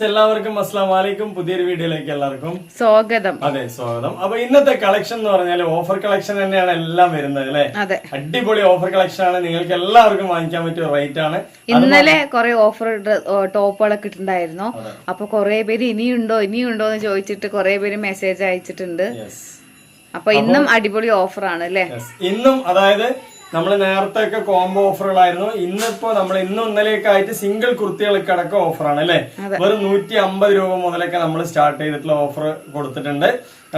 എല്ലാവർക്കും അസ്സലാമു അലൈക്കും. പുതിയൊരു വീഡിയോയിലേക്ക് എല്ലാവർക്കും സ്വാഗതം. അതെ, സ്വാഗതം. അപ്പൊ ഇന്നത്തെ കളക്ഷൻ എന്ന് പറഞ്ഞാൽ ഓഫർ കളക്ഷൻ തന്നെയാണ് എല്ലാം വരുന്നത് അല്ലെ. അടിപൊളി ഓഫർ കളക്ഷൻ ആണ്, നിങ്ങൾക്ക് എല്ലാവർക്കും വാങ്ങിക്കാൻ പറ്റിയ റേറ്റ് ആണ്. ഇന്നലെ കുറെ ഓഫർ ടോപ്പുകളൊക്കെ ഇട്ടുണ്ടായിരുന്നു. അപ്പൊ കുറെ പേര് ഇനിയുണ്ടോ എന്ന് ചോദിച്ചിട്ട് കുറെ പേര് മെസ്സേജ് അയച്ചിട്ടുണ്ട്. അപ്പൊ ഇന്നും അടിപൊളി ഓഫർ ആണ് അല്ലെ. ഇന്നും അതായത് നമ്മൾ നേരത്തെ ഒക്കെ കോംബോ ഓഫറുകളായിരുന്നു. ഇന്നിപ്പോ നമ്മൾ ഇന്നും ഇന്നലെയൊക്കെ ആയിട്ട് സിംഗിൾ കുർത്തികൾക്ക് അടക്കം ഓഫറാണ് അല്ലെ. വെറും 150 രൂപ മുതലൊക്കെ നമ്മൾ സ്റ്റാർട്ട് ചെയ്തിട്ടുള്ള ഓഫർ കൊടുത്തിട്ടുണ്ട്.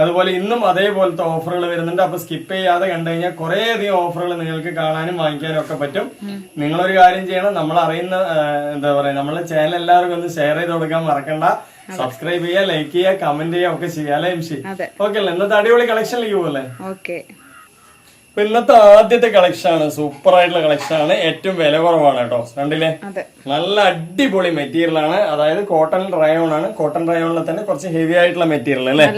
അതുപോലെ ഇന്നും അതേപോലത്തെ ഓഫറുകൾ വരുന്നുണ്ട്. അപ്പൊ സ്കിപ്പ് ചെയ്യാതെ കണ്ടു കഴിഞ്ഞാൽ കുറെ അധികം ഓഫറുകൾ നിങ്ങൾക്ക് കാണാനും വാങ്ങിക്കാനും ഒക്കെ പറ്റും. നിങ്ങളൊരു കാര്യം ചെയ്യണം, നമ്മൾ അറിയുന്ന എന്താ പറയാ, നമ്മളെ ചാനൽ എല്ലാവർക്കും ഒന്ന് ഷെയർ ചെയ്ത് കൊടുക്കാൻ മറക്കണ്ട. സബ്സ്ക്രൈബ് ചെയ്യുക, ലൈക്ക് ചെയ്യുക, കമന്റ് ചെയ്യുക ഒക്കെ ചെയ്യാം അല്ലെ എംഷി. ഓക്കെ അല്ലേ, ഇന്നത്തെ അടിപൊളി കളക്ഷനിലേക്ക് പോകല്ലേ. ഓക്കെ, ഇപ്പൊ ഇന്നത്തെ ആദ്യത്തെ കളക്ഷൻ ആണ്, സൂപ്പർ ആയിട്ടുള്ള കളക്ഷൻ ആണ്. ഏറ്റവും വില കുറവാണ് കേട്ടോ. കണ്ടില്ലേ, നല്ല അടിപൊളി മെറ്റീരിയൽ ആണ്. അതായത് കോട്ടൺ റയോൺ ആണ്. കോട്ടൺ റയോണിൽ തന്നെ കുറച്ച് ഹെവി ആയിട്ടുള്ള മെറ്റീരിയൽ അല്ലേ.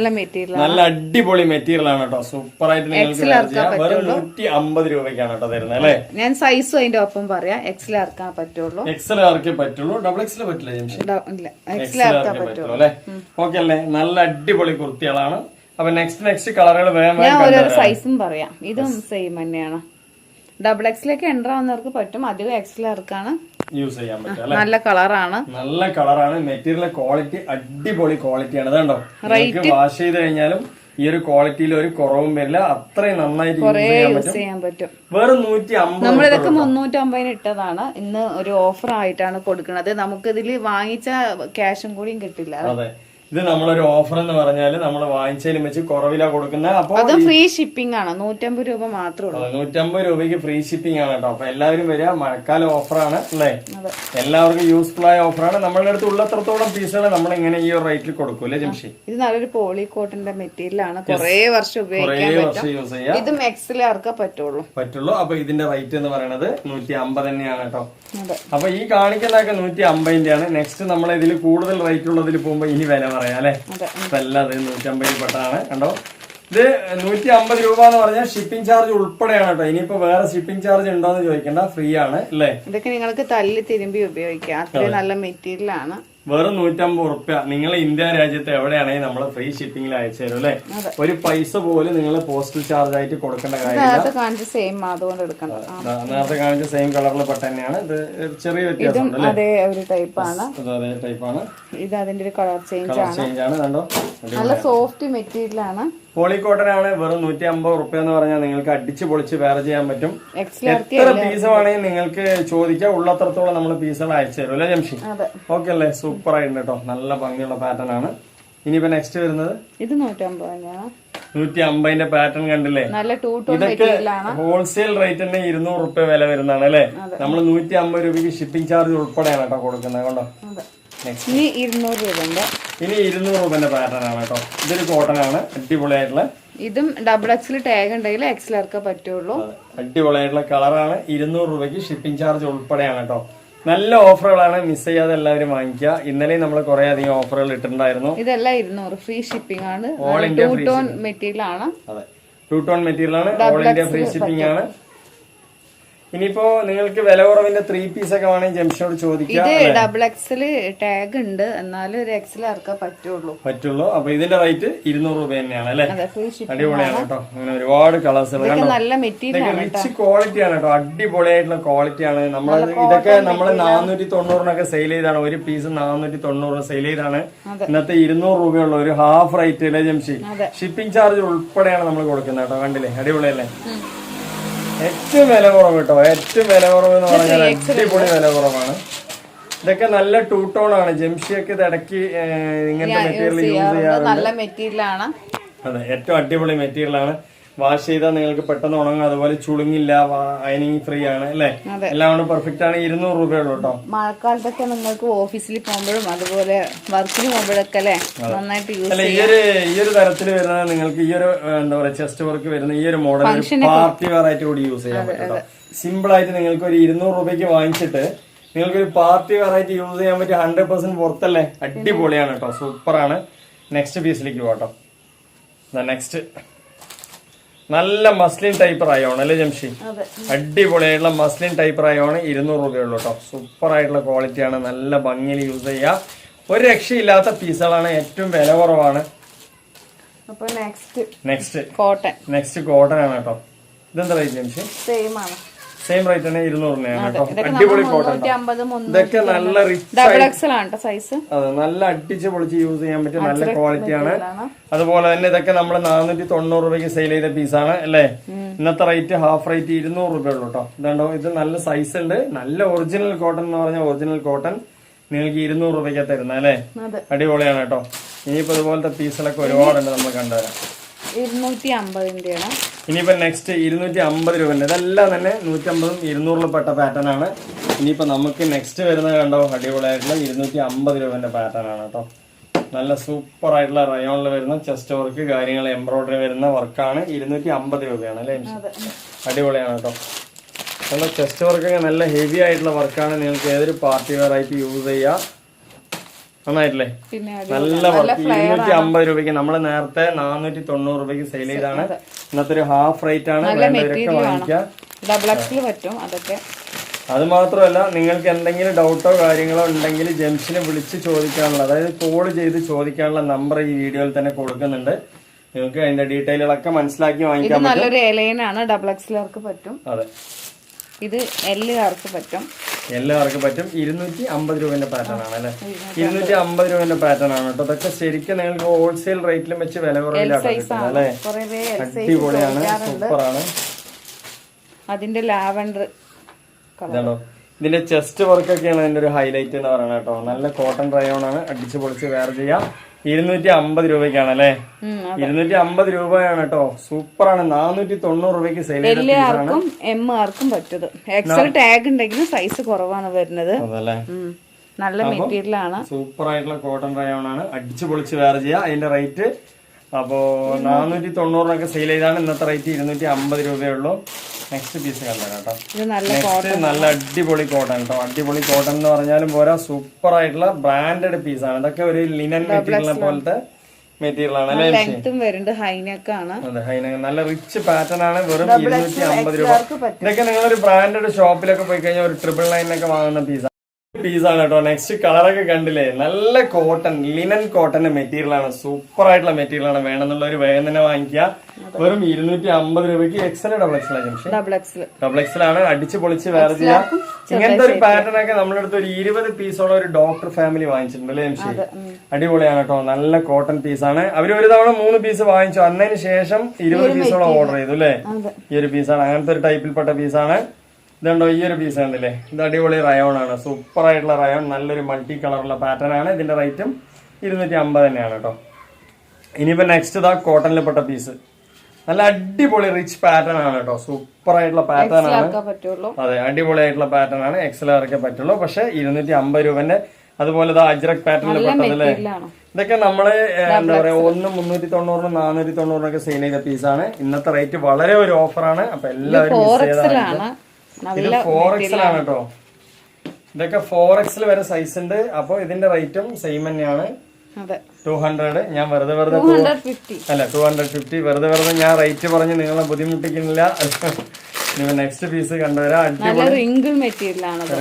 നല്ല അടിപൊളി മെറ്റീരിയൽ ആണ് കേട്ടോ. സൂപ്പർ ആയിട്ട് നിങ്ങൾക്ക് വെറും 150 രൂപയ്ക്കാണ് കേട്ടോ തരുന്നത് അല്ലേ. ഞാൻ സൈസും അതിന്റെ ഒപ്പം പറയാം. എക്സൽ ഇറക്കാൻ പറ്റുള്ളൂ, എക്സൽ ഇറക്കേ പറ്റുള്ളൂ, ഡബിൾ എക്സൽ പറ്റില്ല ജംഷി. എക്സൽ ഇറക്കാൻ പറ്റുള്ളൂ അല്ലെ. ഓക്കെ അല്ലേ, നല്ല അടിപൊളി കുർത്തികളാണ്. അപ്പൊ നെക്സ്റ്റ് കളറുകൾ ഞാൻ ഓരോ സൈസും പറയാം. ഇതും സെയിം തന്നെയാണ്. ഡബിൾ എക്സിലേക്ക് എൻ്റർ ആവുന്നവർക്ക് പറ്റും, അധികം എക്സൽ ഇറക്കാണ് യൂസ് ചെയ്യാൻ പറ്റും. നല്ല കളറാണ്, നല്ല കളറാണ്. മെറ്റീരിയൽ ക്വാളിറ്റി അടിപൊളി ക്വാളിറ്റിയാണ്. അതുകൊണ്ടോ നിങ്ങൾക്ക് വാഷ് ചെയ്ത് കഴിഞ്ഞാലും ഈ ഒരു ക്വാളിറ്റിയിൽ ഒരു കുറവും വരില്ല. അത്രയും നന്നായിട്ട് യൂസ് ചെയ്യാൻ പറ്റും. വെറും 150. നമ്മളിതൊക്കെ 350 ഇട്ടതാണ്. ഇന്ന് ഒരു ഓഫർ ആയിട്ടാണ് കൊടുക്കുന്നത്. നമുക്ക് ഇതിൽ വാങ്ങിച്ച ക്യാഷും കൂടിയും കിട്ടില്ല. അതെ, ഇത് നമ്മളൊരു ഓഫർ എന്ന് പറഞ്ഞാല് നമ്മൾ വാങ്ങിച്ചതിനും വെച്ച് കുറവില കൊടുക്കുന്നത്. അപ്പൊ അത് ഫ്രീ ഷിപ്പിംഗ് ആണ്. 150 രൂപ മാത്രമേ ഉള്ളൂ. 150 രൂപയ്ക്ക് ഫ്രീ ഷിപ്പിംഗ് ആണ് കേട്ടോ. അപ്പൊ എല്ലാവരും വരിക. മഴക്കാല ഓഫറാണ് അല്ലേ, എല്ലാവർക്കും യൂസ്ഫുൾ ആയ ഓഫറാണ്. നമ്മളുടെ അടുത്ത് ഉള്ളത്രത്തോളം പീസുകൾ നമ്മൾ ഇങ്ങനെ ഈ ഒരു റേറ്റിൽ കൊടുക്കും അല്ലേ ജംഷി. ഇത് നല്ലൊരു പോളി കോട്ടന്റെ മെറ്റീരിയൽ ആണ്. കുറെ വർഷം ഉപയോഗിക്കാൻ യൂസ് ചെയ്യാം. ഇതും എക്സൽ ആർക്കേ പറ്റുള്ളൂ. അപ്പൊ ഇതിന്റെ റേറ്റ് എന്ന് പറയുന്നത് 150 തന്നെയാണ് കേട്ടോ. അപ്പൊ ഈ കാണിക്കുന്നതൊക്കെ 150 ആണ്. നെക്സ്റ്റ് നമ്മൾ ഇതിൽ കൂടുതൽ റേറ്റ് ഉള്ളതിൽ പോകുമ്പോ ഇനി വില പറയാം അല്ലെ. അപ്പൊ എല്ലാം അത് 150 പെട്ടതാണ് കണ്ടോ. ഇത് 150 രൂപ എന്ന് പറഞ്ഞാൽ ഷിപ്പിംഗ് ചാർജ് ഉൾപ്പെടെയാണ് കേട്ടോ. ഇനിയിപ്പോ വേറെ ഷിപ്പിംഗ് ചാർജ് ഉണ്ടോ എന്ന് ചോദിക്കണ്ട, ഫ്രീ ആണ് അല്ലേ. ഇതൊക്കെ നിങ്ങൾക്ക് തല്ലി തിരുമ്പി ഉപയോഗിക്കാം. അത്രയും നല്ല മെറ്റീരിയൽ ആണ്. വെറും 150 റുപ്യ. നിങ്ങൾ ഇന്ത്യ രാജ്യത്ത് എവിടെയാണെങ്കിൽ നമ്മൾ ഫ്രീ ഷിപ്പിംഗിൽ അയച്ചു തരും അല്ലെ. ഒരു പൈസ പോലും നിങ്ങൾ പോസ്റ്റൽ ചാർജ് ആയിട്ട് കൊടുക്കേണ്ട കാര്യമില്ല. നേരത്തെ കാണിച്ച സെയിം കളറിൽ പെട്ട തന്നെയാണ്. ഇത് ചെറിയ വ്യത്യാസം അതേ ഒരു ടൈപ്പാണ്. ഇത് അതിന്റെ ഒരു കളർ ചേഞ്ച് ആണ്. കണ്ടോ, നല്ല സോഫ്റ്റ് മെറ്റീരിയൽ ആണ്. പോളി കോട്ടൺ ആണ്. വെറും 150 റുപ്യ എന്ന് പറഞ്ഞാൽ നിങ്ങൾക്ക് അടിച്ചു പൊളിച്ച് വേറെ ചെയ്യാൻ പറ്റും. എത്ര പീസ് വേണമെങ്കിൽ നിങ്ങൾക്ക് ചോദിക്കാം, ഉള്ളത്രത്തോളം നമ്മൾ പീസുകൾ അയച്ചു തരും അല്ലെ ജംഷി. ഓക്കെ അല്ലേ, സൂപ്പർ ആയിട്ടുണ്ട് കേട്ടോ. നല്ല ഭംഗിയുള്ള പാറ്റേൺ ആണ്. ഇനിയിപ്പോ നെക്സ്റ്റ് വരുന്നത് ഇത് 150 പാറ്റേൺ കണ്ടില്ലേ. ഇതൊക്കെ ഹോൾസെയിൽ റേറ്റ് തന്നെ 200 റുപ്യ വില വരുന്നതാണ് അല്ലെ. നമ്മൾ 150 രൂപയ്ക്ക് ഷിപ്പിംഗ് ചാർജ് ഉൾപ്പെടെയാണ് കേട്ടോ കൊടുക്കുന്നത്. കൊണ്ടോ ഇനി 200 രൂപന്റെ 200 രൂപന്റെ പാറ്റേൺ ആണ് കേട്ടോ. ഇതൊരു കോട്ടൺ ആണ്, അടിപൊളിയായിട്ടുള്ള. ഇതും ഡബിൾ എക്സിൽ ടാഗ് ഉണ്ടെങ്കിൽ എക്സൽ ഇറക്കാൻ പറ്റുള്ളൂ. അടിപൊളിയായിട്ടുള്ള കളറാണ്. 200 രൂപയ്ക്ക് ഷിപ്പിംഗ് ചാർജ് ഉൾപ്പെടെയാണ് കേട്ടോ. നല്ല ഓഫറുകളാണ്, മിസ് ചെയ്യാതെ എല്ലാവരും വാങ്ങിക്കുക. ഇന്നലെ നമ്മൾ കുറെ അധികം ഓഫറുകൾ ഇട്ടിട്ടുണ്ടായിരുന്നു. ഇതെല്ലാം 200 ഫ്രീ ഷിപ്പിംഗ് ആണ്. ഓൾ ഇന്ത്യ ഫ്രീ മെറ്റീരിയൽ ആണ്. അതെ, 2 ടോൺ മെറ്റീരിയൽ ആണ്. ഓൾ ഇന്ത്യ ഫ്രീ ഷിപ്പിംഗ് ആണ്. ഇനിയിപ്പോ നിങ്ങൾക്ക് വില കുറവിന്റെ 3 പീസ് ഒക്കെ വേണമെങ്കിൽ ജംഷനോട് ചോദിക്കാം. ഇത് ഡബിൾ എക്സൽ ടാഗ് ഉണ്ട്, എന്നാലും ഒരു എക്സൽ ഇറക്കാൻ പറ്റുള്ളൂ. അപ്പൊ ഇതിന്റെ റേറ്റ് 200 രൂപ തന്നെയാണ് അല്ലെ. അടിപൊളിയാണ് കേട്ടോ. അങ്ങനെ ഒരുപാട് കളേഴ്സ്, നല്ല മെറ്റീരിയൽ റിച്ച് ക്വാളിറ്റി ആണ് കേട്ടോ. അടിപൊളിയായിട്ടുള്ള ക്വാളിറ്റി ആണ്. നമ്മൾ ഇതൊക്കെ നമ്മൾ 490 സെയിൽ ചെയ്താണ്. ഒരു പീസ് 490 സെയിൽ ചെയ്താണ്. ഇന്നത്തെ 200 രൂപയുള്ള ഒരു ഹാഫ് റേറ്റ് അല്ലേ ജംഷി. ഷിപ്പിംഗ് ചാർജ് ഉൾപ്പെടെയാണ് നമ്മൾ കൊടുക്കുന്നത് കേട്ടോ. കണ്ടില്ലേ, അടിപൊളിയല്ലേ. ഏറ്റവും വില കുറവ് കേട്ടോ. ഏറ്റവും വില കുറവ് എന്ന് പറഞ്ഞാൽ അടിപൊളി വില കുറവാണ്. ഇതൊക്കെ നല്ല 2 ടോൺ ആണ്. ജംഷിയൊക്കെ ഇത് ഇടയ്ക്ക് ഇങ്ങനത്തെ മെറ്റീരിയൽ യൂസ് ചെയ്യാറുണ്ട്. നല്ല മെറ്റീരിയൽ ആണ്. അതെ, ഏറ്റവും അടിപൊളി മെറ്റീരിയൽ ആണ്. വാഷ് ചെയ്താൽ നിങ്ങൾക്ക് പെട്ടെന്ന് ഉണങ്ങും. അതുപോലെ ചുളുങ്ങില്ല, അയനിങ് ഫ്രീ ആണ് അല്ലെ. എല്ലാം കൊണ്ട് പെർഫെക്റ്റ് ആണ്. 200 രൂപയുള്ളൂ കേട്ടോ. മഴക്കാലത്തൊക്കെ നിങ്ങൾക്ക് ഓഫീസിൽ പോകുമ്പോഴും അതുപോലെ വർക്കിന് പോകുമ്പോഴൊക്കെ അല്ലെ നന്നായിട്ട് യൂസ് അല്ലെ. ഈ ഒരു തരത്തിൽ വരുന്നത് നിങ്ങൾക്ക് ഈ ഒരു എന്താ പറയാ ചെസ്റ്റ് വർക്ക് വരുന്ന ഈ ഒരു മോഡൽ പാർട്ടി വെയർ ആയിട്ട് കൂടി യൂസ് ചെയ്യാൻ പറ്റും. സിമ്പിൾ ആയിട്ട് നിങ്ങൾക്ക് ഒരു 200 രൂപയ്ക്ക് വാങ്ങിച്ചിട്ട് നിങ്ങൾക്ക് ഒരു പാർട്ടി വെയർ ആയിട്ട് യൂസ് ചെയ്യാൻ പറ്റിയ 100% പുറത്തല്ലേ. അടിപൊളിയാണ് കേട്ടോ, സൂപ്പറാണ്. നെക്സ്റ്റ് പീസിലേക്ക് പോട്ടോ. നെക്സ്റ്റ് നല്ല മസ്ലിൻ ടൈപ്പ് റയോൺ അല്ലേ ജംഷി. അടിപൊളിയായിട്ടുള്ള മസ്ലിൻ ടൈപ്പ് റയോൺ 200 രൂപയുള്ളൂ കേട്ടോ. സൂപ്പർ ആയിട്ടുള്ള ക്വാളിറ്റിയാണ്. നല്ല ഭംഗിയിൽ യൂസ് ചെയ്യാം. ഒരു രക്ഷയില്ലാത്ത പീസുകളാണ്, ഏറ്റവും വില കുറവാണ്. അപ്പൊ നെക്സ്റ്റ് കോട്ടൺ ആണ് കേട്ടോ. ഇതെന്താ റേറ്റ് ജംഷി? സെയിം ആണ്, സെയിം റേറ്റ് തന്നെ 200 കേട്ടോ. അടിപൊളി കോട്ടൺ. ഇതൊക്കെ നല്ല റിച്ച് സൈസ്. അതെ, നല്ല അടിച്ച് പൊളിച്ച് യൂസ് ചെയ്യാൻ പറ്റിയ നല്ല ക്വാളിറ്റിയാണ്. അതുപോലെ തന്നെ ഇതൊക്കെ നമ്മൾ 490 രൂപയ്ക്ക് സെയിൽ ചെയ്ത പീസാണ് അല്ലേ. ഇന്നത്തെ റേറ്റ് ഹാഫ് റേറ്റ് 200 രൂപ ഉള്ളൂ കേട്ടോ. ഇതുണ്ടോ, ഇത് നല്ല സൈസ് ഉണ്ട്. നല്ല ഒറിജിനൽ കോട്ടൺ എന്ന് പറഞ്ഞാൽ ഒറിജിനൽ കോട്ടൺ നിങ്ങൾക്ക് 200 രൂപയ്ക്ക് തരുന്നത് അല്ലേ. അടിപൊളിയാണ് കേട്ടോ. ഇനിയിപ്പോ ഇതുപോലത്തെ പീസുകളൊക്കെ ഒരുപാടുണ്ട്, നമ്മൾ കണ്ടുവരാം. 250 ഇനിയിപ്പോ നെക്സ്റ്റ് 250 രൂപ. ഇതെല്ലാം തന്നെ 150 200 പെട്ട പാറ്റേൺ ആണ്. ഇനിയിപ്പോ നമുക്ക് നെക്സ്റ്റ് വരുന്നത് കണ്ടോ, അടിപൊളിയായിട്ടുള്ള 250 രൂപന്റെ പാറ്റേൺ ആണ് കേട്ടോ. നല്ല സൂപ്പർ ആയിട്ടുള്ള റയോണിൽ വരുന്ന ചെസ്റ്റ് വർക്ക് കാര്യങ്ങൾ എംബ്രോയിഡറി വരുന്ന വർക്കാണ്. 250 രൂപയാണ് അല്ലേ. അടിപൊളിയാണ് കേട്ടോ. നല്ല ചെസ്റ്റ് വർക്കൊക്കെ നല്ല ഹെവി ആയിട്ടുള്ള വർക്കാണ്. നിങ്ങൾക്ക് ഏതൊരു പാർട്ടി വെയർ ആയിട്ട് യൂസ് ചെയ്യാം. നന്നായിട്ടില്ലേ, നല്ല വർക്ക്. 250 രൂപയ്ക്ക് നമ്മൾ നേരത്തെ 490 രൂപയ്ക്ക് സെയിൽ ചെയ്താണ്. ഇന്നത്തെ ഒരു ഹാഫ് റേറ്റ് ആണ്. വേണ്ടവരൊക്കെ വാങ്ങിക്കാം. അത് മാത്രമല്ല, നിങ്ങൾക്ക് എന്തെങ്കിലും ഡൗട്ടോ കാര്യങ്ങളോ ഉണ്ടെങ്കിൽ ജംഷനെ വിളിച്ച് ചോദിക്കാനുള്ള, അതായത് കോൾ ചെയ്ത് ചോദിക്കാനുള്ള നമ്പർ ഈ വീഡിയോയിൽ തന്നെ കൊടുക്കുന്നുണ്ട്. നിങ്ങൾക്ക് അതിന്റെ ഡീറ്റെയിലുകളൊക്കെ മനസ്സിലാക്കി വാങ്ങിക്കാൻ പറ്റും. നല്ലൊരു എലൈനാണ്, XXL പറ്റും. അതെ, ഇത് എല്ലാവർക്കും പറ്റും. 250 രൂപന്റെ പാറ്റേൺ ആണ് അല്ലെ. 250 രൂപന്റെ പാറ്റേൺ ആണ് കേട്ടോ. അതൊക്കെ ശരിക്കും നിങ്ങൾക്ക് ഹോൾസെയിൽ റേറ്റിലും വെച്ച് വില കുറവിലാണ് അല്ലെ. അടിപൊളിയാണ്, സൂപ്പറാണ്. അതിന്റെ ലാവൻഡർ ഇതാണോ, ഇതിന്റെ ചെസ്റ്റ് വർക്കൊക്കെയാണ് അതിന്റെ ഒരു ഹൈലൈറ്റ് എന്ന് പറയുന്നത് കേട്ടോ. നല്ല കോട്ടൺ റയോൺ ആണ്, അടിച്ചു പൊളിച്ച് വെയർ ചെയ്യാം. 250 രൂപയ്ക്കാണ് അല്ലെ. 250 രൂപയാണ് കേട്ടോ. സൂപ്പറാണ്. 490 രൂപയ്ക്ക് സെയിൽ എല്ലാവർക്കും എം പറ്റത്. എക്സൽ ടാഗ് ഉണ്ടെങ്കിലും സൈസ് കുറവാണ് വരുന്നത്. നല്ല മെറ്റീരിയൽ ആണ്. സൂപ്പർ ആയിട്ടുള്ള കോട്ടൺ റയോൺ ആണ്, അടിച്ചു പൊളിച്ച് വെയർ ചെയ്യാം. അതിന്റെ റേറ്റ് അപ്പോ 490 സെയിൽ ചെയ്താണ്. ഇന്നത്തെ റേറ്റ് 250 രൂപയുള്ളൂ. നെക്സ്റ്റ് പീസ് കണ്ടോ കേട്ടോ. നെക്സ്റ്റ് നല്ല അടിപൊളി കോട്ടൺ കേട്ടോ. അടിപൊളി കോട്ടൺ എന്ന് പറഞ്ഞാലും പോരാ, സൂപ്പർ ആയിട്ടുള്ള ബ്രാൻഡഡ് പീസാണ്. ഇതൊക്കെ ഒരു ലിനൻ മെറ്റീരിയൽ പോലത്തെ മെറ്റീരിയൽ ആണ് അല്ലേ. അതെ, ഹൈനെക്ക് നല്ല റിച്ച് പാറ്റേൺ ആണ്. വെറും 250 രൂപ. ഇതൊക്കെ നിങ്ങളൊരു ബ്രാൻഡഡ് ഷോപ്പിലൊക്കെ പോയി കഴിഞ്ഞാൽ ഒരു 999 വാങ്ങുന്ന പീസാണ് കേട്ടോ. നെക്സ്റ്റ് കളറൊക്കെ കണ്ടില്ലേ, നല്ല കോട്ടൺ, ലിനൻ കോട്ടന്റെ മെറ്റീരിയൽ ആണ്. സൂപ്പർ ആയിട്ടുള്ള മെറ്റീരിയൽ ആണ്. വേണമെന്നുള്ള ഒരു വേഗം തന്നെ വാങ്ങിക്കുക. വെറും 250 രൂപയ്ക്ക്. XL ഡബിൾ എക്സൽ ആണ്. അടിച്ചു പൊളിച്ച് വേറെ ചെയ്യാം. ഇങ്ങനത്തെ ഒരു പാറ്റേൺ ഒക്കെ നമ്മളെടുത്ത് ഒരു 20 പീസോളം ഒരു ഡോക്ടർ ഫാമിലി വാങ്ങിച്ചിട്ടുണ്ട് അല്ലേ. അടിപൊളിയാണ് കേട്ടോ. നല്ല കോട്ടൺ പീസാണ്. അവര് ഒരു തവണ 3 പീസ് വാങ്ങിച്ചു. അന്നതിന് ശേഷം 20 പീസോളം ഓർഡർ ചെയ്തു അല്ലേ. ഈ ഒരു പീസാണ്, അങ്ങനത്തെ ഒരു ടൈപ്പിൽപ്പെട്ട പീസാണ്. ഇതുണ്ടോ, ഈ ഒരു പീസ് കണ്ടില്ലേ, ഇത് അടിപൊളി റയോൺ ആണ്. സൂപ്പർ ആയിട്ടുള്ള റയോൺ, നല്ലൊരു മൾട്ടി കളറുള്ള പാറ്റേൺ ആണ്. ഇതിന്റെ റേറ്റും 250 തന്നെയാണ് കേട്ടോ. ഇനിയിപ്പോ നെക്സ്റ്റ് ഇതാ കോട്ടണിൽ പെട്ട പീസ്. നല്ല അടിപൊളി റിച്ച് പാറ്റേൺ ആണ് കേട്ടോ. സൂപ്പർ ആയിട്ടുള്ള പാറ്റേൺ ആണ്. അതെ, അടിപൊളിയായിട്ടുള്ള പാറ്റേൺ ആണ്. XL പറ്റുള്ളൂ. പക്ഷെ 250 രൂപന്റെ. അതുപോലെ അജ്രക് പാറ്റേണിൽ പെട്ടതല്ലേ. ഇതൊക്കെ നമ്മള് എന്താ പറയാ 390 490 സെയിൽ ചെയ്ത പീസാണ്. ഇന്നത്തെ റേറ്റ് വളരെ ഒരു ഓഫറാണ്. അപ്പൊ എല്ലാവരും മിസ് ചെയ്താണ്. ഇത് 4XL ആണ് കേട്ടോ. ഇതൊക്കെ 4XL വരെ സൈസ് ഉണ്ട്. അപ്പൊ ഇതിന്റെ റേറ്റും സെയിം തന്നെയാണ്. 200. ഞാൻ വെറുതെ 250 വെറുതെ ഞാൻ റേറ്റ് പറഞ്ഞ് നിങ്ങളെ ബുദ്ധിമുട്ടിക്കുന്നില്ല. Next piece കണ്ടുവരാം. അടിപൊളി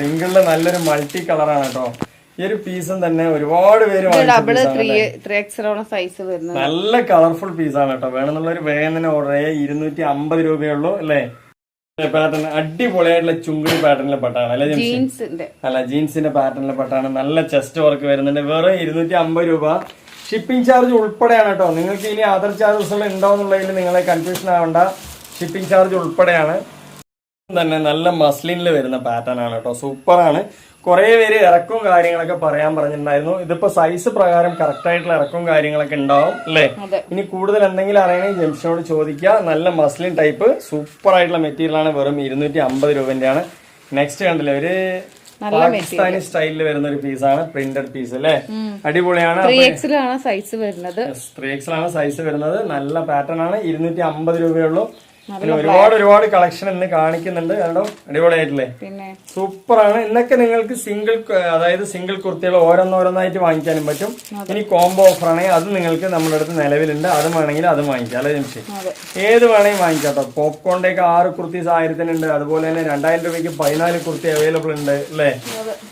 റിങ്കിളില് നല്ലൊരു മൾട്ടി കളറാണ് കേട്ടോ. ഈ ഒരു പീസും തന്നെ ഒരുപാട് പേര് നല്ല കളർഫുൾ പീസാണ് കേട്ടോ. വേണമെന്നുള്ളൊരു വേഗം തന്നെ ഓർഡർ ചെയ്യാം. 250 രൂപയുള്ളൂ അല്ലേ. പാറ്റേൺ അടിപൊളിയായിട്ടുള്ള ചുങ്കിടി പാറ്റേണിലെ പെട്ടാണ് അല്ലെ. ജീൻസിന്റെ പാറ്റേണിലെ പെട്ടാണ്. നല്ല ചെസ്റ്റ് വർക്ക് വരുന്നുണ്ട്. വെറും 250 രൂപ. ഷിപ്പിംഗ് ചാർജ് ഉൾപ്പെടെയാണ് കേട്ടോ. നിങ്ങൾക്ക് ഇനി അതർ ചാർജസ് ഉണ്ടോ എന്നുള്ളതിൽ നിങ്ങളെ കൺഫ്യൂഷൻ ആവണ്ട. ഷിപ്പിംഗ് ചാർജ് ഉൾപ്പെടെയാണ്. തന്നെ നല്ല മസ്ലിനിൽ വരുന്ന പാറ്റേൺ ആണ് കേട്ടോ. സൂപ്പറാണ്. കുറെ പേര് ഇറക്കവും കാര്യങ്ങളൊക്കെ പറയാൻ പറഞ്ഞിട്ടുണ്ടായിരുന്നു. ഇതിപ്പോ സൈസ് പ്രകാരം കറക്റ്റ് ആയിട്ടുള്ള ഇറക്കവും കാര്യങ്ങളൊക്കെ ഉണ്ടാവും അല്ലേ. ഇനി കൂടുതൽ എന്തെങ്കിലും അറിയണമെങ്കിൽ ജംഷനോട് ചോദിക്കുക. നല്ല മസ്ലിൻ ടൈപ്പ് സൂപ്പർ ആയിട്ടുള്ള മെറ്റീരിയൽ ആണ്. വെറും 250 രൂപന്റെയാണ്. നെക്സ്റ്റ് കണ്ടില്ലേ, ഒരു പാകിസ്ഥാനി സ്റ്റൈലിൽ വരുന്ന ഒരു പീസാണ്. പ്രിന്റഡ് പീസ് അല്ലേ. അടിപൊളിയാണ്. 3XL ആണ് സൈസ് വരുന്നത്. 3XL ആണ് സൈസ് വരുന്നത്. നല്ല പാറ്റേൺ ആണ്. 250 രൂപയുള്ളൂ. പിന്നെ ഒരുപാട് കളക്ഷൻ ഇന്ന് കാണിക്കുന്നുണ്ട്. കണ്ടോ, അടിപൊളിയായിട്ടില്ലേ, പിന്നെ സൂപ്പറാണ്. ഇന്നൊക്കെ നിങ്ങൾക്ക് സിംഗിൾ കുർത്തികൾ ഓരോന്നോരോന്നായിട്ട് വാങ്ങിക്കാനും പറ്റും. ഇനി കോംബോ ഓഫർ ആണെങ്കിൽ അത് നിങ്ങൾക്ക് നമ്മുടെ അടുത്ത് നിലവിലുണ്ട്. അത് വേണമെങ്കിൽ അത് വാങ്ങിക്കാം അല്ലെ ജംഷി? ഏത് വേണമെങ്കിൽ വാങ്ങിക്കാം കേട്ടോ. പോപ്കോണിന്റെ ഒക്കെ 6 കുർത്തീസ് 1000-നുണ്ട്. അതുപോലെ തന്നെ 2000 രൂപയ്ക്ക് 14 കുർത്തി അവൈലബിൾ ഉണ്ട് അല്ലേ?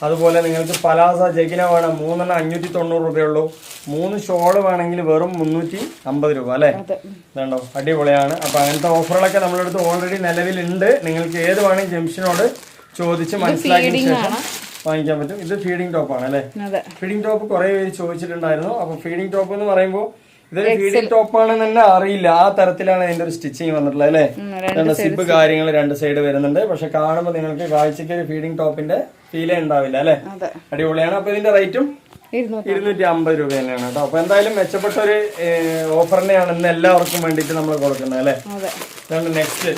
അതുപോലെ നിങ്ങൾക്ക് പലാസ ജഗിന വേണം, 3 590 രൂപയുള്ളൂ. 3 ഷോള് വേണമെങ്കിൽ വെറും 350 രൂപ അല്ലെ? ഇതുണ്ടോ, അടിപൊളിയാണ്. അപ്പൊ അങ്ങനത്തെ ഓഫറുകളൊക്കെ നമ്മുടെ അടുത്ത് ഓൾറെഡി നിലവിലുണ്ട്. നിങ്ങൾക്ക് ഏത് വേണമെങ്കിൽ ജംഷനോട് ചോദിച്ച് മനസ്സിലാക്കിയ ശേഷം വാങ്ങിക്കാൻ പറ്റും. ഇത് ഫീഡിംഗ് ടോപ്പ് ആണ് അല്ലെ? ഫീഡിംഗ് ടോപ്പ് കുറെ പേര് ചോദിച്ചിട്ടുണ്ടായിരുന്നു. അപ്പൊ ഫീഡിംഗ് ടോപ്പ് എന്ന് പറയുമ്പോൾ ഇതൊരു ഫീഡിംഗ് ടോപ്പ് ആണെന്ന് തന്നെ അറിയില്ല, ആ തരത്തിലാണ് അതിന്റെ ഒരു സ്റ്റിച്ചിങ് വന്നിട്ടുള്ളത് അല്ലെ? സിബ് കാര്യങ്ങൾ 2 സൈഡ് വരുന്നുണ്ട്. പക്ഷെ കാണുമ്പോൾ നിങ്ങൾക്ക് കാഴ്ചക്ക് ഒരു ഫീഡിംഗ് ടോപ്പിന്റെ ഫീലേ ഉണ്ടാവില്ല അല്ലെ? അടിപൊളിയാണ്. അപ്പൊ ഇതിന്റെ റേറ്റും 250 രൂപ തന്നെയാണ് കേട്ടോ. അപ്പൊ എന്തായാലും മെച്ചപ്പെട്ട ഒരു ഓഫറിനെയാണ് ഇന്ന് എല്ലാവർക്കും വേണ്ടിയിട്ട് നമ്മൾ കൊടുക്കുന്നത് അല്ലെ? നെക്സ്റ്റ്,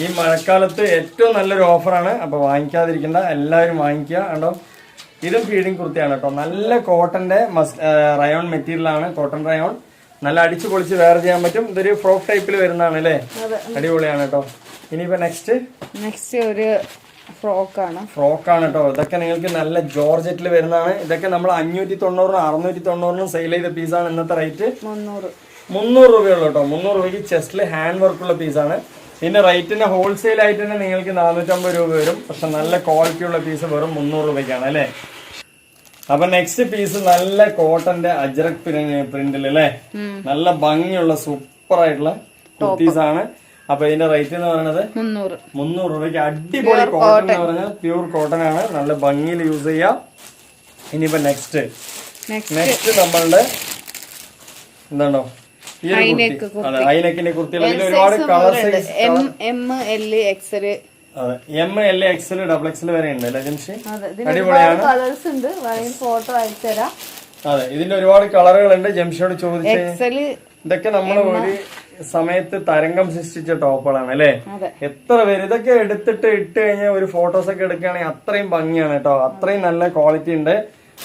ഈ മഴക്കാലത്ത് ഏറ്റവും നല്ലൊരു ഓഫറാണ്. അപ്പൊ വാങ്ങിക്കാതിരിക്കണ്ട, എല്ലാവരും വാങ്ങിക്കുക. കണ്ടോ, ഇതും ഫീഡിംഗ് കുർത്തിയാണ് കേട്ടോ. നല്ല കോട്ടന്റെ റയോൺ മെറ്റീരിയൽ ആണ്, കോട്ടൺ റയോൺ. നല്ല അടിച്ചു പൊളിച്ച് വെയർ ചെയ്യാൻ പറ്റും. ഇതൊരു ഫ്രോക്ക് ടൈപ്പിൽ വരുന്നതാണ് അല്ലേ? അടിപൊളിയാണ് കേട്ടോ. ഇനിയിപ്പോ നെക്സ്റ്റ് ഒരു ഫ്രോക്കാണ് കേട്ടോ. ഇതൊക്കെ നിങ്ങൾക്ക് നല്ല ജോർജറ്റിൽ വരുന്നതാണ്. ഇതൊക്കെ നമ്മൾ 590-നും 690-നും സെയിൽ ചെയ്ത പീസാണ്. ഇന്നത്തെ റേറ്റ് 300 രൂപയുള്ളൂ കേട്ടോ. 300 രൂപയ്ക്ക് ചെസ്റ്റിൽ ഹാൻഡ് വർക്കുള്ള പീസാണ്. പിന്നെ റേറ്റിന്റെ ഹോൾസെയിൽ ആയിട്ട് തന്നെ നിങ്ങൾക്ക് 450 രൂപ വരും. പക്ഷെ നല്ല ക്വാളിറ്റി ഉള്ള പീസ് വെറും 300 രൂപയ്ക്കാണ് അല്ലെ? അപ്പൊ നെക്സ്റ്റ് പീസ് നല്ല കോട്ടന്റെ അജ്രക് പ്രിന്റിൽ അല്ലെ? നല്ല ഭംഗിയുള്ള സൂപ്പർ ആയിട്ടുള്ള കുർത്തീസ് ആണ്. അപ്പൊ ഇതിന്റെ റേറ്റ് എന്ന് പറയുന്നത് 300 രൂപയ്ക്ക് അടിപൊളി കോട്ടൺ എന്ന് പറഞ്ഞാൽ പ്യൂർ കോട്ടൺ ആണ്. നല്ല ഭംഗിയിൽ യൂസ് ചെയ്യാം. ഇനിയിപ്പോ നെക്സ്റ്റ് നമ്മളുടെ എന്താണോ ഹൈനെക്കിന്റെ കുർത്തികൾ ഒരുപാട് colours M, L, XL, XXL വരെ ഉണ്ട് അല്ലെ ജംഷി? അടിപൊളിയാണ്. ഫോട്ടോ അയച്ചുതരാം. അതെ, ഇതിന്റെ ഒരുപാട് കളറുകളുണ്ട്. ജംഷിയോട് ചോദിച്ചേ. ഇതൊക്കെ നമ്മൾ ഒരു സമയത്ത് തരംഗം സൃഷ്ടിച്ച ടോപ്പുകളാണ് അല്ലെ? എത്ര പേര് ഇതൊക്കെ എടുത്തിട്ട് ഇട്ട് കഴിഞ്ഞാൽ ഒരു ഫോട്ടോസ് ഒക്കെ എടുക്കുകയാണെങ്കിൽ അത്രയും ഭംഗിയാണ് കേട്ടോ. അത്രയും നല്ല ക്വാളിറ്റി ഉണ്ട്.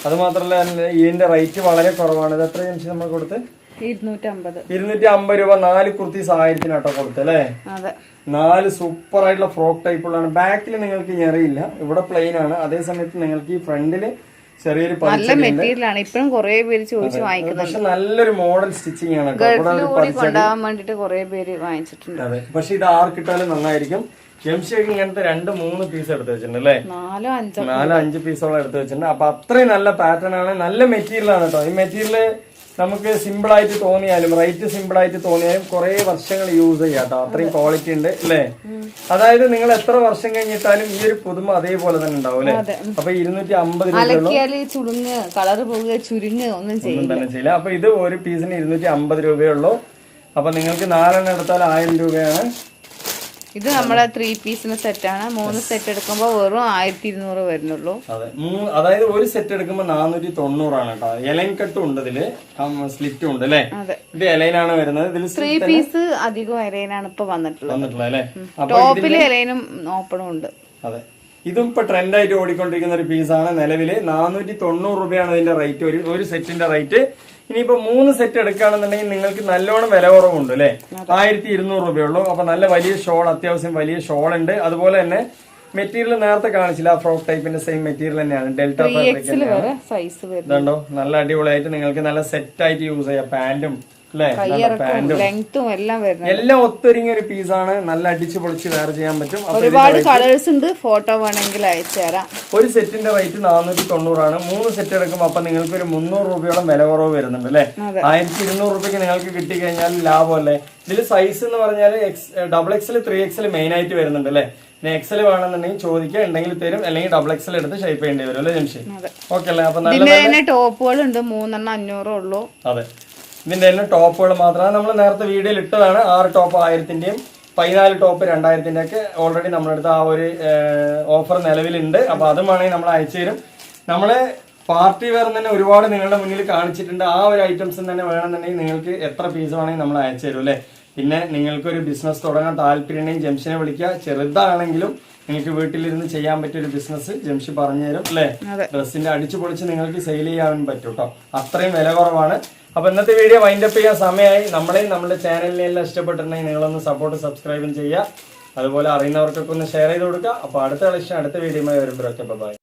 അത് മാത്രമല്ല ഇതിന്റെ റേറ്റ് വളരെ കുറവാണ്. ഇത് എത്ര ജംഷി നമ്മൾ കൊടുത്ത്? 250 രൂപ. 4 കുർത്തീസ് 1000-നാട്ടോ കൊടുത്ത് അല്ലേ? 4 സൂപ്പർ ആയിട്ടുള്ള ഫ്രോക്ക് ടൈപ്പുള്ളതാണ്. ബാക്കിൽ നിങ്ങൾക്ക് ഞെറിയില്ല, ഇവിടെ പ്ലെയിൻ ആണ്. അതേ സമയത്ത് നിങ്ങൾക്ക് ഈ ഫ്രണ്ടില് ചെറിയൊരു ഇപ്പഴും കുറെ പേര് ചോദിച്ചു വാങ്ങിക്കുന്നത്. പക്ഷെ നല്ലൊരു മോഡൽ സ്റ്റിച്ചിങ് ആണ്. അതെ, പക്ഷെ ഇത് ആർക്കിട്ടാലും നന്നായിരിക്കും. ജംഷിയൊക്കെ ഇങ്ങനത്തെ 2-3 പീസ് എടുത്ത് വെച്ചിട്ടുണ്ട് അല്ലേ? 4-5 പീസോളം എടുത്ത് വെച്ചിട്ടുണ്ട്. അപ്പൊ അത്രയും നല്ല പാറ്റേൺ ആണ്, നല്ല മെറ്റീരിയൽ ആണ് കേട്ടോ. ഈ മെറ്റീരിയൽ നമുക്ക് സിമ്പിൾ ആയിട്ട് തോന്നിയാലും റേറ്റ് സിമ്പിൾ ആയിട്ട് തോന്നിയാലും കുറെ വർഷങ്ങൾ യൂസ് ചെയ്യാം കേട്ടോ. അത്രയും ക്വാളിറ്റി ഉണ്ട് അല്ലേ? അതായത് നിങ്ങൾ എത്ര വർഷം കഴിഞ്ഞിട്ടാലും ഈ ഒരു പുതുമ അതേപോലെ തന്നെ ഉണ്ടാവും അല്ലെ? അപ്പൊ 250 ഒന്നും തന്നെ ചെയ്യില്ല. അപ്പൊ ഇത് ഒരു പീസിന് 250 രൂപയുള്ളൂ. അപ്പൊ നിങ്ങൾക്ക് 4 എടുത്താൽ 1000 രൂപയാണ്. ഇത് നമ്മളെ 3 പീസിന് സെറ്റാണ്. 3 സെറ്റ് എടുക്കുമ്പോ വെറും 1200 വരുന്നുള്ളൂ. അതെ, അതായത് ഒരു സെറ്റ് എടുക്കുമ്പോ 490 ആണ് കേട്ടോ. എലൈൻ കട്ടും ഉണ്ട് ഇതില്, സ്ലിറ്റും ഉണ്ട് അല്ലെ? ഇത് എലൈനാണ് വരുന്നത്. ഇതിൽ 3 പീസ് അധികം എലൈനാണ് ഇപ്പൊ വന്നിട്ടുള്ളത് അല്ലെ? ടോപ്പില് എലൈനും ഓപ്പണും ഉണ്ട്. അതെ, ഇതും ഇപ്പൊ ട്രെൻഡ് ആയിട്ട് ഓടിക്കൊണ്ടിരിക്കുന്ന ഒരു പീസാണ്. നിലവില് 490 രൂപയാണ് ഇതിന്റെ റേറ്റ്, ഒരു സെറ്റിന്റെ റേറ്റ്. ഇനിയിപ്പോ 3 സെറ്റ് എടുക്കുകയാണെന്നുണ്ടെങ്കിൽ നിങ്ങൾക്ക് നല്ലോണം വില കുറവുണ്ട് അല്ലെ? 1200 രൂപയുള്ളൂ. അപ്പൊ നല്ല വലിയ ഷോൾ, അത്യാവശ്യം വലിയ ഷോൾ ഉണ്ട്. അതുപോലെ തന്നെ മെറ്റീരിയൽ നേരത്തെ കാണിച്ചില്ല, ഫ്രോക്ക് ടൈപ്പിന്റെ സെയിം മെറ്റീരിയൽ തന്നെയാണ്. ഡെൽറ്റ ഫാബ്രിക് ഇതുണ്ടോ, നല്ല അടിപൊളിയായിട്ട് നിങ്ങൾക്ക് നല്ല സെറ്റ് ആയിട്ട് യൂസ് ചെയ്യാം. പാന്റും എല്ലാം ഒത്തൊരുങ്ങിയ ഒരു പീസാണ്. നല്ല അടിച്ചു പൊളിച്ച് വേറെ ചെയ്യാൻ പറ്റും. ഒരുപാട് കളേഴ്സ് ഉണ്ട്. ഫോട്ടോ വേണമെങ്കിൽ അയച്ചു തരാം. ഒരു സെറ്റിന്റെ റേറ്റ് 490 ആണ്. 3 സെറ്റ് എടുക്കുമ്പോൾ അപ്പൊ നിങ്ങൾക്ക് ഒരു 300 രൂപയോളം വില കുറവ് വരുന്നുണ്ട് അല്ലെ? 1200 രൂപയ്ക്ക് നിങ്ങൾക്ക് കിട്ടിക്കഴിഞ്ഞാൽ ലാഭമല്ലേ? ഇതിൽ സൈസ് എന്ന് പറഞ്ഞാൽ XXL 3XL മെയിൻ ആയിട്ട് വരുന്നുണ്ട് അല്ലെ? പിന്നെ XL വേണമെന്നുണ്ടെങ്കിൽ ചോദിക്കുക, ഉണ്ടെങ്കിൽ തരും. അല്ലെങ്കിൽ XXL എടുത്ത് ഷേപ്പ് ചെയ്യേണ്ടി വരും അല്ലെ ജംഷി? ഓക്കെ അല്ലേ? അപ്പൊ നല്ല ടോപ്പുകൾ ഉണ്ട്. 3 500 ഉള്ളൂ. അതെ, ഇതിന്റെ തന്നെ ടോപ്പുകൾ മാത്രമാണ്. നമ്മൾ നേരത്തെ വീഡിയോയിൽ ഇട്ടതാണ്. 6 ടോപ്പ് 1000-ന്റെയും 14 ടോപ്പ് 2000-ന്റെ ഒക്കെ ഓൾറെഡി നമ്മുടെ അടുത്ത് ആ ഒരു ഓഫർ നിലവിലുണ്ട്. അപ്പൊ അതും വേണമെങ്കിൽ നമ്മൾ അയച്ചു തരും. നമ്മള് പാർട്ടി വെയർ തന്നെ ഒരുപാട് നിങ്ങളുടെ മുന്നിൽ കാണിച്ചിട്ടുണ്ട്. ആ ഒരു ഐറ്റംസ് തന്നെ വേണമെന്നുണ്ടെങ്കിൽ നിങ്ങൾക്ക് എത്ര പീസ് വേണമെങ്കിൽ നമ്മൾ അയച്ചു തരും അല്ലെ? പിന്നെ നിങ്ങൾക്കൊരു ബിസിനസ് തുടങ്ങാൻ താല്പര്യമുണ്ടെങ്കിൽ ജംഷിനെ വിളിക്കുക. ചെറുതാണെങ്കിലും നിങ്ങൾക്ക് വീട്ടിലിരുന്ന് ചെയ്യാൻ പറ്റിയ ഒരു ബിസിനസ് ജംഷി പറഞ്ഞു തരും അല്ലെ? ഡ്രസ്സിന്റെ അടിച്ചു പൊളിച്ച് നിങ്ങൾക്ക് സെയിൽ ചെയ്യാൻ പറ്റും കേട്ടോ. അത്രയും വില കുറവാണ്. അപ്പൊ ഇന്നത്തെ വീഡിയോ വൈൻഡപ്പ് ചെയ്യാൻ സമയമായി. നമ്മളെയും നമ്മുടെ ചാനലിനെല്ലാം ഇഷ്ടപ്പെട്ടിട്ടുണ്ടെങ്കിൽ നിങ്ങളൊന്ന് സബ്സ്ക്രൈബും ചെയ്യുക. അതുപോലെ അറിയുന്നവർക്കൊക്കെ ഒന്ന് ഷെയർ ചെയ്ത് കൊടുക്കുക. അപ്പൊ അടുത്ത കളക്ഷൻ അടുത്ത വീഡിയോയുമായി വരുമ്പോഴൊക്കെ ബൈ.